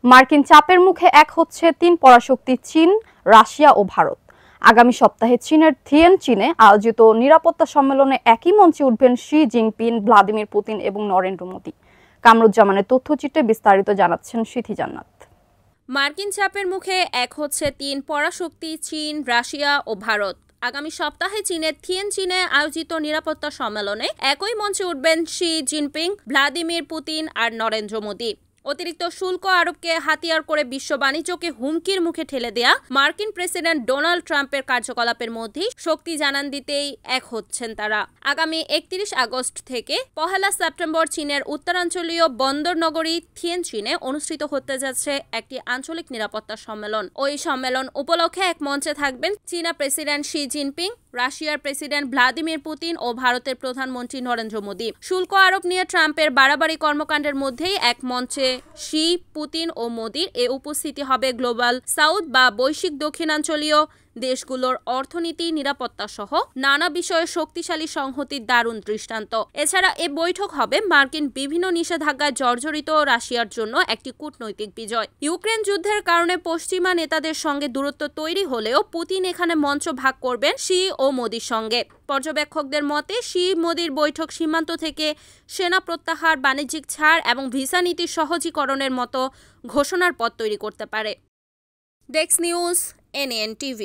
মার্কিন চাপের মুখে এক হচ্ছে তিন পরাশক্তি চীন, রাশিয়া ও ভারত। আগামী সপ্তাহে চীনের থিয়েনচিনে আয়োজিত নিরাপত্তা সম্মেলনে একই মঞ্চে উঠবেন শি জিনপিং, ভ্লাদিমির পুতিন এবং নরেন্দ্র মোদি। কামরুজ্জামানের তথ্যচিত্রে বিস্তারিত জানাচ্ছেন সিথি জান্নাত। মার্কিন চাপের মুখে এক হচ্ছে তিন পরাশক্তি চীন, রাশিয়া ও ভারত। আগামী সপ্তাহে চীনের থিয়েনচিনে আয়োজিত নিরাপত্তা সম্মেলনে একই মঞ্চে উঠবেন শি জিনপিং, ভ্লাদিমির পুতিন আর নরেন্দ্র মোদি। অতিরিক্ত শুল্ক আরোপকে হাতিয়ার করে বিশ্ব বাণিজ্যকে হুমকির মুখে ঠেলে দেয়া মার্কিন প্রেসিডেন্ট ডোনাল্ড ট্রাম্পের কার্যকলাপের মধ্যেই শক্তি জানান দিতেই এক হচ্ছেন তারা। আগামী ৩১ আগস্ট থেকে ১ সেপ্টেম্বর চীনের উত্তরাঞ্চলীয় বন্দর নগরী থিয়েনচিনে অনুষ্ঠিত হতে যাচ্ছে একটি আঞ্চলিক নিরাপত্তা সম্মেলন। ওই সম্মেলন উপলক্ষে এক মঞ্চে থাকবেন চীনা প্রেসিডেন্ট শি জিনপিং, রাশিয়ার প্রেসিডেন্ট ভ্লাদিমির পুতিন ও ভারতের প্রধানমন্ত্রী নরেন্দ্র মোদি। শুল্ক আরোপ নিয়ে ট্রাম্পের বাড়াবাড়ি কর্মকাণ্ডের মধ্যেই এক মঞ্চে শি, পুতিন ও মোদির এ উপস্থিতি হবে গ্লোবাল সাউথ বা বৈশ্বিক দক্ষিণাঞ্চলীয় দেশগুলোর অর্থনীতি, নিরাপত্তা সহ নানা বিষয়ে শক্তিশালী সংহতির দারুণ দৃষ্টান্ত। এছাড়া এ বৈঠক হবে মার্কিন বিভিন্ন নিষেধাজ্ঞায় জর্জরিত রাশিয়ার জন্য একটি কূটনৈতিক বিজয়। ইউক্রেন যুদ্ধের কারণে পশ্চিমা নেতাদের সঙ্গে দূরত্ব তৈরি হলেও পুতিন এখানে মঞ্চ ভাগ করবেন শি ও মোদির সঙ্গে। পর্যবেক্ষকদের মতে শি মোদির বৈঠক সীমান্ত থেকে সেনা প্রত্যাহার, বাণিজ্যিক ছাড় এবং ভিসা নীতির সহজীকরণের মতো ঘোষণার পথ তৈরি করতে পারে। Desk news, NN TV।